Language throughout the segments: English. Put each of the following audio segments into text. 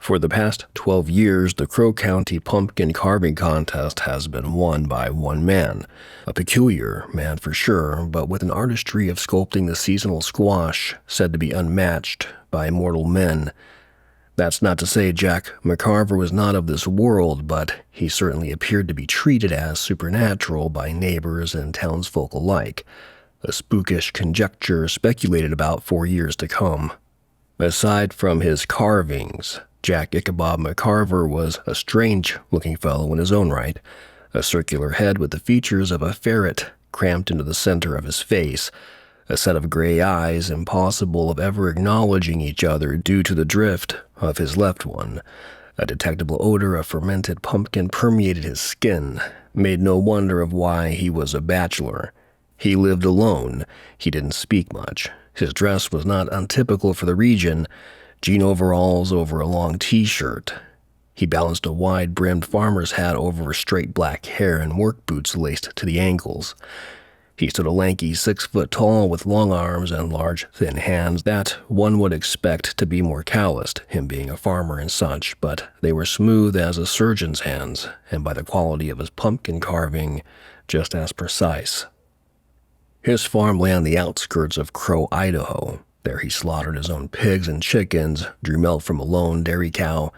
For the past 12 years, the Crow County Pumpkin Carving Contest has been won by one man. A peculiar man for sure, but with an artistry of sculpting the seasonal squash said to be unmatched by mortal men. That's not to say Jack McCarver was not of this world, but he certainly appeared to be treated as supernatural by neighbors and townsfolk alike. A spookish conjecture speculated about for years to come. Aside from his carvings, Jack Ichabod McCarver was a strange-looking fellow in his own right, a circular head with the features of a ferret cramped into the center of his face, a set of gray eyes impossible of ever acknowledging each other due to the drift of his left one. A detectable odor of fermented pumpkin permeated his skin, made no wonder of why he was a bachelor. He lived alone. He didn't speak much. His dress was not untypical for the region, jean overalls over a long t-shirt. He balanced a wide-brimmed farmer's hat over straight black hair and work boots laced to the ankles. He stood a lanky 6 foot tall with long arms and large, thin hands that one would expect to be more calloused, him being a farmer and such, but they were smooth as a surgeon's hands, and by the quality of his pumpkin carving, just as precise. His farm lay on the outskirts of Crow, Idaho. There he slaughtered his own pigs and chickens, drew milk from a lone dairy cow,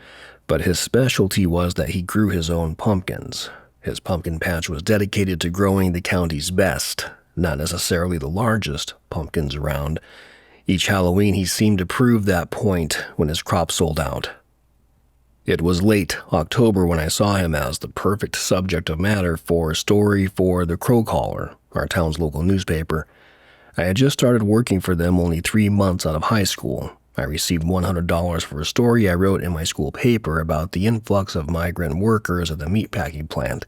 but his specialty was that he grew his own pumpkins. His pumpkin patch was dedicated to growing the county's best, not necessarily the largest pumpkins around. Each Halloween he seemed to prove that point when his crop sold out. It was late October when I saw him as the perfect subject of matter for a story for the Crow Caller, our town's local newspaper. I had just started working for them only 3 months out of high school. I received $100 for a story I wrote in my school paper about the influx of migrant workers at the meatpacking plant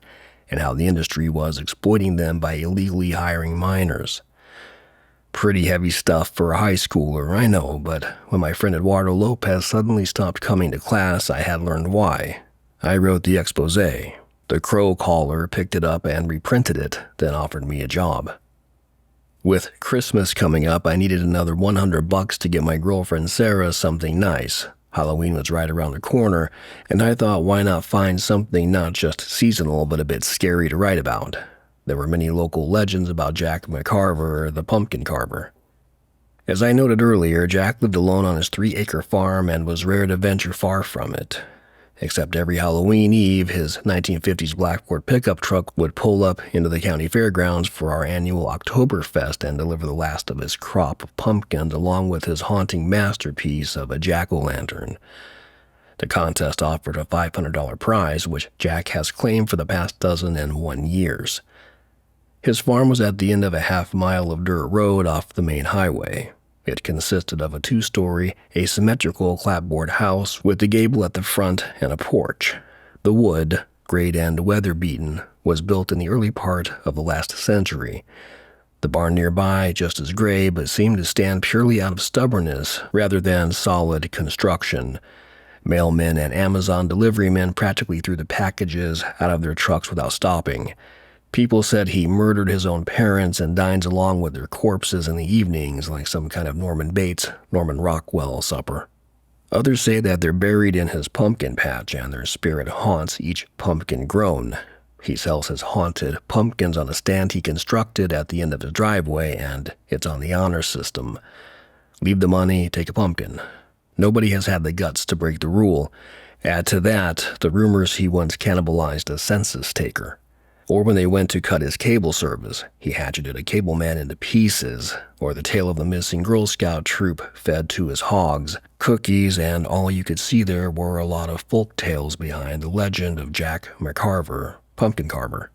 and how the industry was exploiting them by illegally hiring minors. Pretty heavy stuff for a high schooler, I know, but when my friend Eduardo Lopez suddenly stopped coming to class, I had learned why. I wrote the expose. The Crow Caller picked it up and reprinted it, then offered me a job. With Christmas coming up, I needed another $100 to get my girlfriend Sarah something nice. Halloween was right around the corner, and I thought why not find something not just seasonal but a bit scary to write about. There were many local legends about Jack McCarver, the pumpkin carver. As I noted earlier, Jack lived alone on his 3-acre farm and was rare to venture far from it. Except every Halloween Eve, his 1950s black Ford pickup truck would pull up into the county fairgrounds for our annual Oktoberfest and deliver the last of his crop of pumpkins along with his haunting masterpiece of a jack-o'-lantern. The contest offered a $500 prize, which Jack has claimed for the past 101 years. His farm was at the end of a half-mile of dirt road off the main highway. It consisted of a 2-story, asymmetrical clapboard house with a gable at the front and a porch. The wood, grayed and weather-beaten, was built in the early part of the last century. The barn nearby, just as gray, but seemed to stand purely out of stubbornness rather than solid construction. Mailmen and Amazon delivery men practically threw the packages out of their trucks without stopping. People said he murdered his own parents and dines along with their corpses in the evenings like some kind of Norman Bates, Norman Rockwell supper. Others say that they're buried in his pumpkin patch and their spirit haunts each pumpkin grown. He sells his haunted pumpkins on a stand he constructed at the end of his driveway, and it's on the honor system. Leave the money, take a pumpkin. Nobody has had the guts to break the rule. Add to that the rumors he once cannibalized a census taker. Or when they went to cut his cable service, he hatcheted a cable man into pieces, or the tale of the missing Girl Scout troop fed to his hogs, cookies, and all you could see there were a lot of folk tales behind the legend of Jack McCarver, pumpkin carver.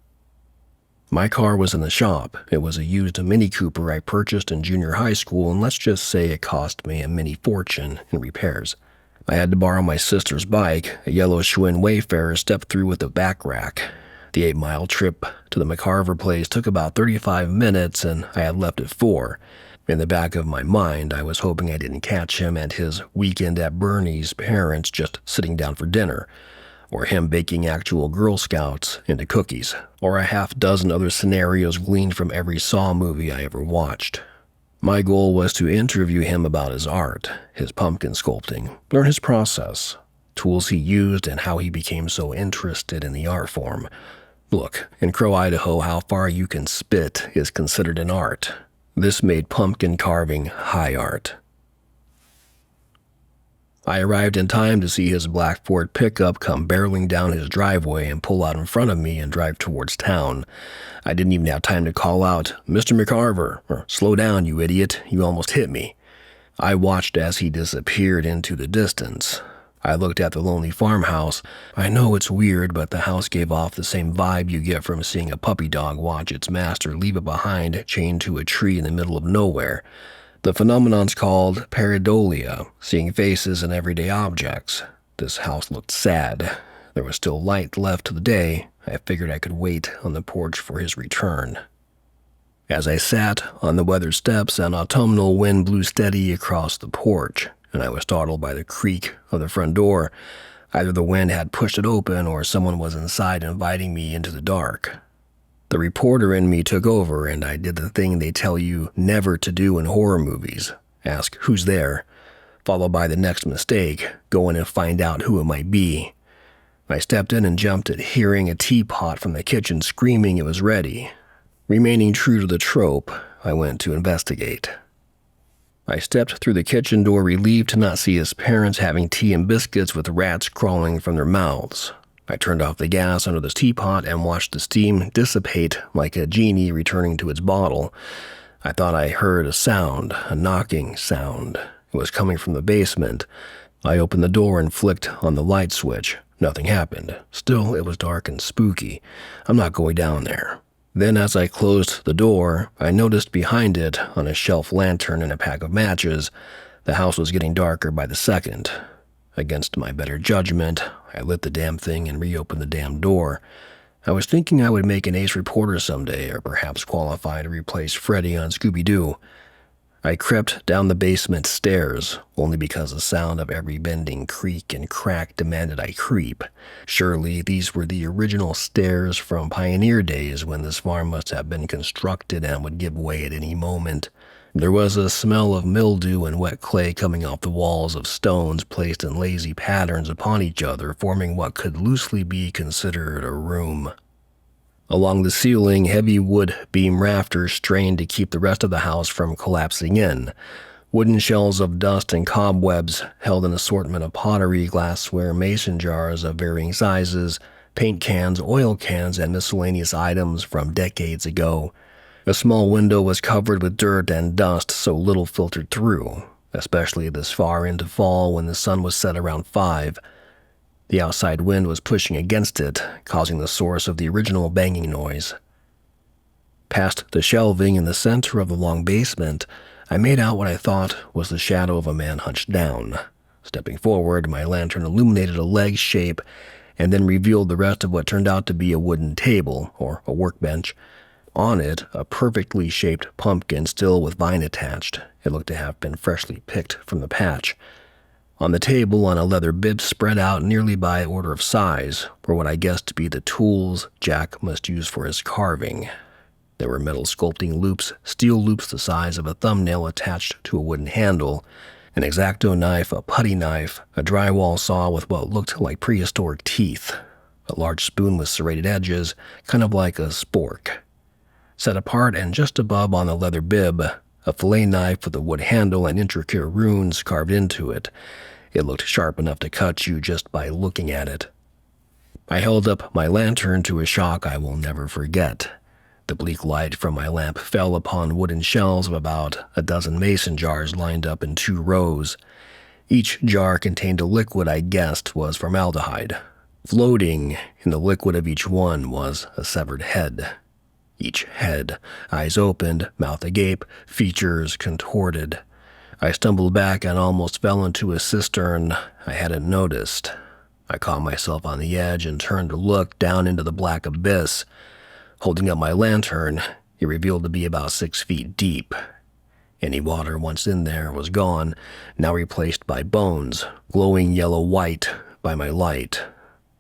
My car was in the shop. It was a used Mini Cooper I purchased in junior high school, and let's just say it cost me a mini fortune in repairs. I had to borrow my sister's bike, a yellow Schwinn Wayfarer stepped through with a back rack. The 8-mile trip to the McCarver place took about 35 minutes, and I had left at 4. In the back of my mind, I was hoping I didn't catch him and his weekend at Bernie's parents just sitting down for dinner, or him baking actual Girl Scouts into cookies, or a half-dozen other scenarios gleaned from every Saw movie I ever watched. My goal was to interview him about his art, his pumpkin sculpting, learn his process. tools he used, and how he became so interested in the art form. Look, in Crow, Idaho, how far you can spit is considered an art. This made pumpkin carving high art. I arrived in time to see his black Ford pickup come barreling down his driveway and pull out in front of me and drive towards town. I didn't even have time to call out, "Mr. McCarver," or "Slow down, you idiot, you almost hit me." I watched as he disappeared into the distance. I looked at the lonely farmhouse. I know it's weird, but the house gave off the same vibe you get from seeing a puppy dog watch its master leave it behind, chained to a tree in the middle of nowhere. The phenomenon's called pareidolia, seeing faces in everyday objects. This house looked sad. There was still light left to the day. I figured I could wait on the porch for his return. As I sat on the weathered steps, an autumnal wind blew steady across the porch, and I was startled by the creak of the front door. Either the wind had pushed it open or someone was inside inviting me into the dark. The reporter in me took over, and I did the thing they tell you never to do in horror movies. Ask, "Who's there?" Followed by the next mistake, go in and find out who it might be. I stepped in and jumped at hearing a teapot from the kitchen screaming it was ready. Remaining true to the trope, I went to investigate. I stepped through the kitchen door, relieved to not see his parents having tea and biscuits with rats crawling from their mouths. I turned off the gas under the teapot and watched the steam dissipate like a genie returning to its bottle. I thought I heard a sound, a knocking sound. It was coming from the basement. I opened the door and flicked on the light switch. Nothing happened. Still, it was dark and spooky. I'm not going down there. Then as I closed the door, I noticed behind it, on a shelf lantern and a pack of matches, the house was getting darker by the second. Against my better judgment, I lit the damn thing and reopened the damn door. I was thinking I would make an ace reporter someday, or perhaps qualify to replace Freddy on Scooby-Doo. I crept down the basement stairs, only because the sound of every bending creak and crack demanded I creep. Surely these were the original stairs from pioneer days when this farm must have been constructed and would give way at any moment. There was a smell of mildew and wet clay coming off the walls of stones placed in lazy patterns upon each other, forming what could loosely be considered a room. Along the ceiling, heavy wood beam rafters strained to keep the rest of the house from collapsing in. Wooden shelves of dust and cobwebs held an assortment of pottery, glassware, mason jars of varying sizes, paint cans, oil cans, and miscellaneous items from decades ago. A small window was covered with dirt and dust, so little filtered through, especially this far into fall when the sun was set around 5. The outside wind was pushing against it, causing the source of the original banging noise. Past the shelving in the center of the long basement, I made out what I thought was the shadow of a man hunched down. Stepping forward, my lantern illuminated a leg shape and then revealed the rest of what turned out to be a wooden table, or a workbench. On it, a perfectly shaped pumpkin still with vine attached. It looked to have been freshly picked from the patch. On the table, on a leather bib spread out nearly by order of size, were what I guessed to be the tools Jack must use for his carving. There were metal sculpting loops, steel loops the size of a thumbnail attached to a wooden handle, an X-Acto knife, a putty knife, a drywall saw with what looked like prehistoric teeth, a large spoon with serrated edges, kind of like a spork. Set apart and just above on the leather bib, a fillet knife with a wood handle and intricate runes carved into it. It looked sharp enough to cut you just by looking at it. I held up my lantern to a shock I will never forget. The bleak light from my lamp fell upon wooden shelves of about a dozen mason jars lined up in 2 rows. Each jar contained a liquid I guessed was formaldehyde. Floating in the liquid of each one was a severed head. Each head, eyes opened, mouth agape, features contorted. I stumbled back and almost fell into a cistern I hadn't noticed. I caught myself on the edge and turned to look down into the black abyss. Holding up my lantern, it revealed to be about 6 feet deep. Any water once in there was gone, now replaced by bones, glowing yellow-white by my light.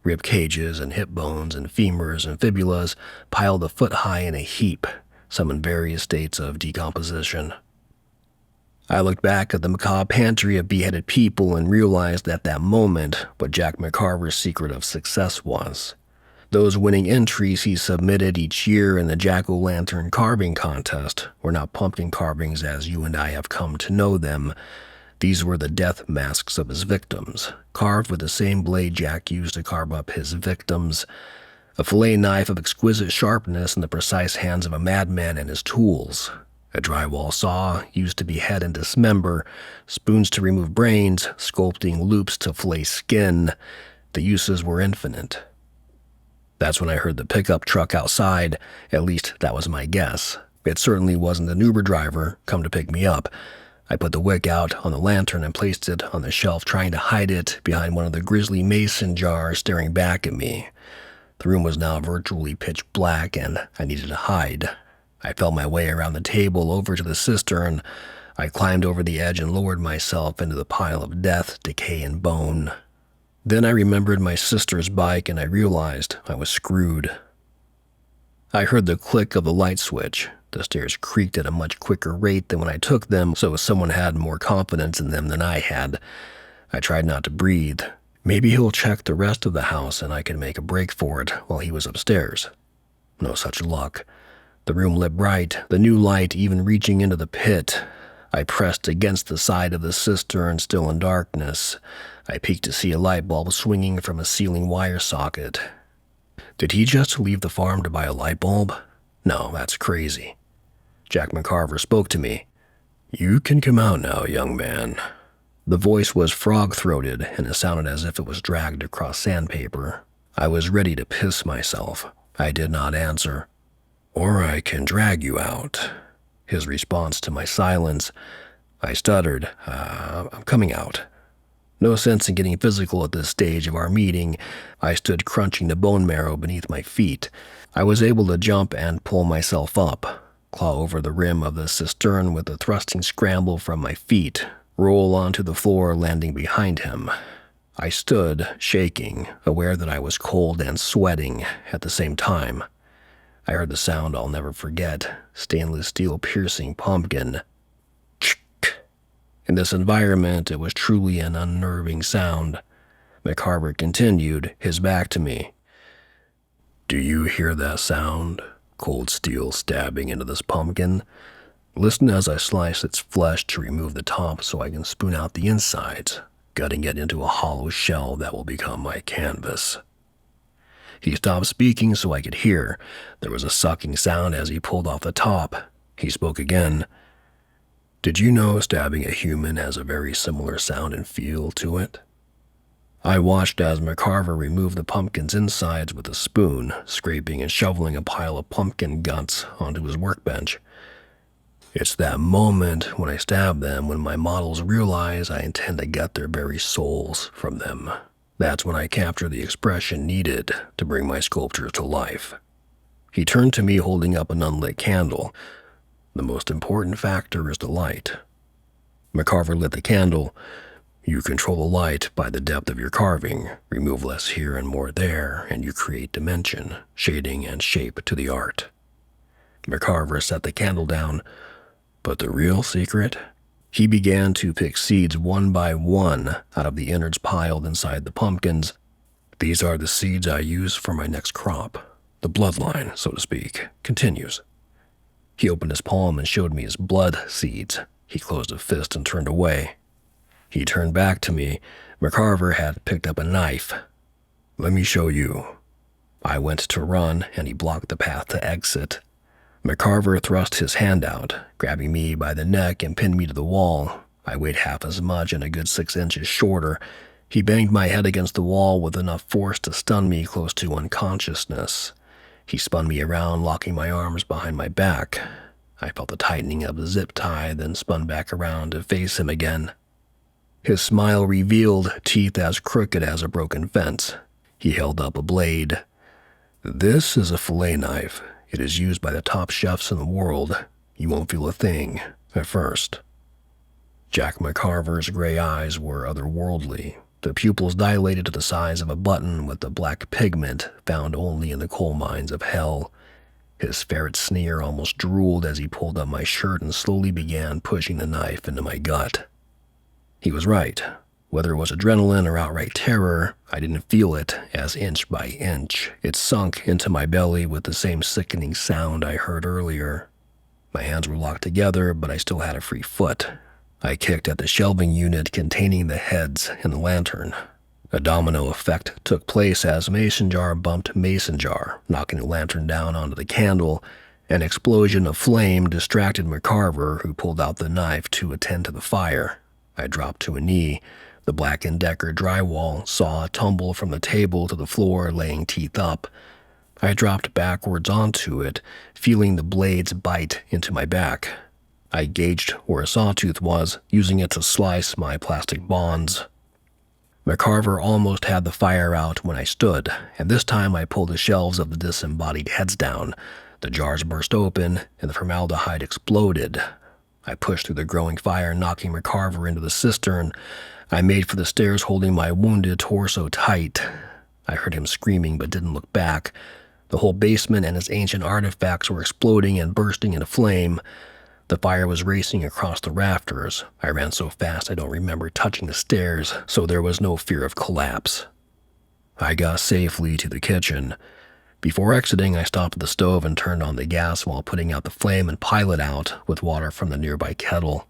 Rib cages and hip bones and femurs and fibulas piled a foot high in a heap, some in various states of decomposition. I looked back at the macabre pantry of beheaded people and realized at that moment what Jack McCarver's secret of success was. Those winning entries he submitted each year in the jack-o'-lantern carving contest were not pumpkin carvings as you and I have come to know them. These were the death masks of his victims, carved with the same blade Jack used to carve up his victims. A fillet knife of exquisite sharpness in the precise hands of a madman and his tools. A drywall saw used to behead and dismember, spoons to remove brains, sculpting loops to fillet skin. The uses were infinite. That's when I heard the pickup truck outside. At least that was my guess. It certainly wasn't an Uber driver come to pick me up. I put the wick out on the lantern and placed it on the shelf, trying to hide it behind one of the grisly mason jars staring back at me. The room was now virtually pitch black, and I needed to hide. I felt my way around the table over to the cistern. I climbed over the edge and lowered myself into the pile of death, decay, and bone. Then I remembered my sister's bike, and I realized I was screwed. I heard the click of the light switch. The stairs creaked at a much quicker rate than when I took them, so someone had more confidence in them than I had. I tried not to breathe. Maybe he'll check the rest of the house and I can make a break for it while he was upstairs. No such luck. The room lit bright, the new light even reaching into the pit. I pressed against the side of the cistern, still in darkness. I peeked to see a light bulb swinging from a ceiling wire socket. Did he just leave the farm to buy a light bulb? No, that's crazy. Jack McCarver spoke to me. "You can come out now, young man." The voice was frog-throated, and it sounded as if it was dragged across sandpaper. I was ready to piss myself. I did not answer. "Or I can drag you out." His response to my silence. I stuttered. I'm coming out." No sense in getting physical at this stage of our meeting. I stood crunching the bone marrow beneath my feet. I was able to jump and pull myself up, claw over the rim of the cistern with a thrusting scramble from my feet, roll onto the floor, landing behind him. I stood, shaking, aware that I was cold and sweating at the same time. I heard the sound I'll never forget, stainless steel piercing pumpkin. In this environment, it was truly an unnerving sound. McCarver continued, his back to me. "Do you hear that sound? Cold steel stabbing into this pumpkin? Listen as I slice its flesh to remove the top so I can spoon out the insides, gutting it into a hollow shell that will become my canvas." He stopped speaking so I could hear. There was a sucking sound as he pulled off the top. He spoke again. "Did you know stabbing a human has a very similar sound and feel to it?" I watched as McCarver removed the pumpkin's insides with a spoon, scraping and shoveling a pile of pumpkin guts onto his workbench. "It's that moment when I stab them when my models realize I intend to get their very souls from them. That's when I capture the expression needed to bring my sculpture to life." He turned to me holding up an unlit candle. "The most important factor is the light." McCarver lit the candle. "You control the light by the depth of your carving. Remove less here and more there, and you create dimension, shading, and shape to the art." McCarver set the candle down. "But the real secret?" He began to pick seeds one by one out of the innards piled inside the pumpkins. "These are the seeds I use for my next crop. The bloodline, so to speak, continues." He opened his palm and showed me his blood seeds. He closed a fist and turned away. He turned back to me. McCarver had picked up a knife. "Let me show you." I went to run, and he blocked the path to exit. McCarver thrust his hand out, grabbing me by the neck and pinned me to the wall. I weighed half as much and a good 6 inches shorter. He banged my head against the wall with enough force to stun me close to unconsciousness. He spun me around, locking my arms behind my back. I felt the tightening of the zip tie, then spun back around to face him again. His smile revealed teeth as crooked as a broken fence. He held up a blade. "This is a fillet knife. It is used by the top chefs in the world. You won't feel a thing at first." Jack McCarver's gray eyes were otherworldly, the pupils dilated to the size of a button with the black pigment found only in the coal mines of hell. His ferret sneer almost drooled as he pulled up my shirt and slowly began pushing the knife into my gut. He was right. Whether it was adrenaline or outright terror, I didn't feel it, as inch by inch, it sunk into my belly with the same sickening sound I heard earlier. My hands were locked together, but I still had a free foot. I kicked at the shelving unit containing the heads and the lantern. A domino effect took place as mason jar bumped mason jar, knocking the lantern down onto the candle. An explosion of flame distracted McCarver, who pulled out the knife to attend to the fire. I dropped to a knee. The Black & Decker drywall saw a tumble from the table to the floor, laying teeth up. I dropped backwards onto it, feeling the blades bite into my back. I gauged where a sawtooth was, using it to slice my plastic bonds. McCarver almost had the fire out when I stood, and this time I pulled the shelves of the disembodied heads down. The jars burst open, and the formaldehyde exploded. I pushed through the growing fire, knocking McCarver into the cistern. I made for the stairs, holding my wounded torso tight. I heard him screaming but didn't look back. The whole basement and its ancient artifacts were exploding and bursting into flame. The fire was racing across the rafters. I ran so fast I don't remember touching the stairs, so there was no fear of collapse. I got safely to the kitchen. Before exiting, I stopped at the stove and turned on the gas while putting out the flame and piled it out with water from the nearby kettle.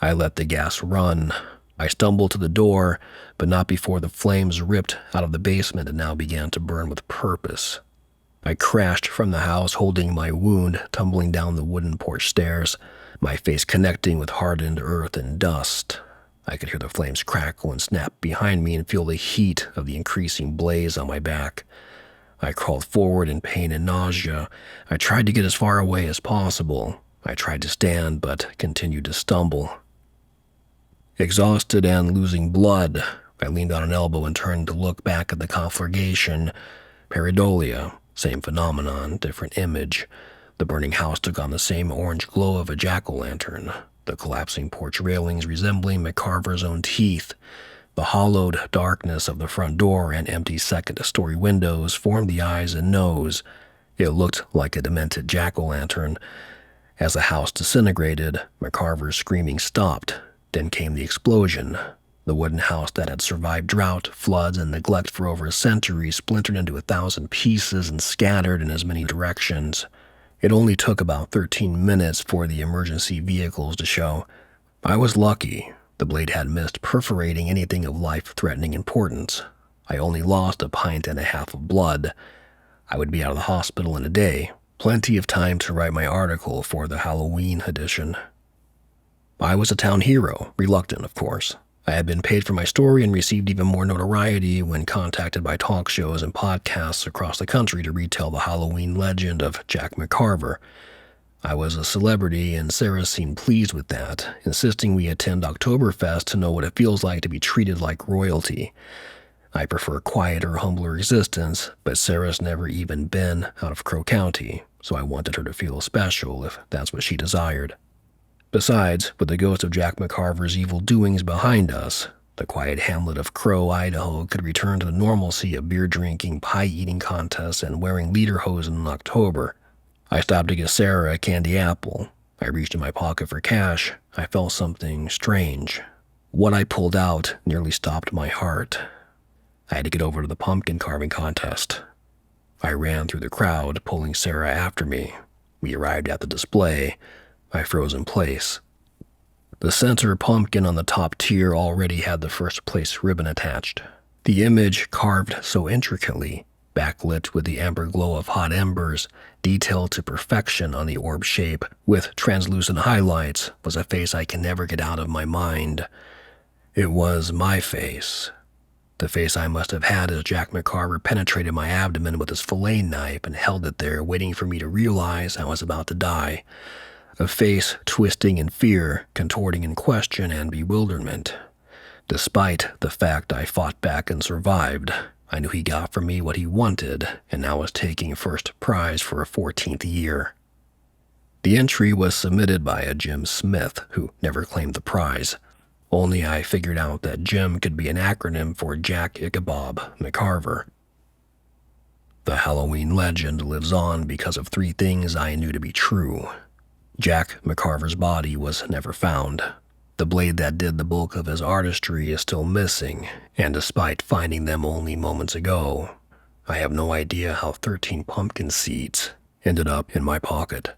I let the gas run. I stumbled to the door, but not before the flames ripped out of the basement and now began to burn with purpose. I crashed from the house, holding my wound, tumbling down the wooden porch stairs, my face connecting with hardened earth and dust. I could hear the flames crackle and snap behind me and feel the heat of the increasing blaze on my back. I crawled forward in pain and nausea. I tried to get as far away as possible. I tried to stand, but continued to stumble. Exhausted and losing blood, I leaned on an elbow and turned to look back at the conflagration. Pareidolia, same phenomenon, different image. The burning house took on the same orange glow of a jack-o'-lantern, the collapsing porch railings resembling McCarver's own teeth. The hollowed darkness of the front door and empty second-story windows formed the eyes and nose. It looked like a demented jack-o'-lantern. As the house disintegrated, McCarver's screaming stopped. Then came the explosion. The wooden house that had survived drought, floods, and neglect for over a century splintered into 1,000 pieces and scattered in as many directions. It only took about 13 minutes for the emergency vehicles to show. I was lucky. The blade had missed perforating anything of life-threatening importance. I only lost 1.5 pints of blood. I would be out of the hospital in a day. Plenty of time to write my article for the Halloween edition. I was a town hero, reluctant, of course. I had been paid for my story and received even more notoriety when contacted by talk shows and podcasts across the country to retell the Halloween legend of Jack McCarver. I was a celebrity, and Sarah seemed pleased with that, insisting we attend Oktoberfest to know what it feels like to be treated like royalty. I prefer a quieter, humbler existence, but Sarah's never even been out of Crow County, so I wanted her to feel special if that's what she desired. Besides, with the ghost of Jack McCarver's evil doings behind us, the quiet hamlet of Crow, Idaho could return to the normalcy of beer-drinking, pie-eating contests, and wearing lederhosen in October. I stopped to get Sarah a candy apple. I reached in my pocket for cash. I felt something strange. What I pulled out nearly stopped my heart. I had to get over to the pumpkin carving contest. I ran through the crowd, pulling Sarah after me. We arrived at the display. I froze in place. The center pumpkin on the top tier already had the first place ribbon attached. The image, carved so intricately, backlit with the amber glow of hot embers, detailed to perfection on the orb shape, with translucent highlights, was a face I can never get out of my mind. It was my face. The face I must have had as Jack McCarver penetrated my abdomen with his fillet knife and held it there, waiting for me to realize I was about to die. A face twisting in fear, contorting in question and bewilderment. Despite the fact I fought back and survived, I knew he got from me what he wanted, and now was taking first prize for a 14th year. The entry was submitted by a Jim Smith, who never claimed the prize. Only I figured out that Jim could be an acronym for Jack Ichabod McCarver. The Halloween legend lives on because of 3 things I knew to be true. Jack McCarver's body was never found. The blade that did the bulk of his artistry is still missing, and despite finding them only moments ago, I have no idea how 13 pumpkin seeds ended up in my pocket.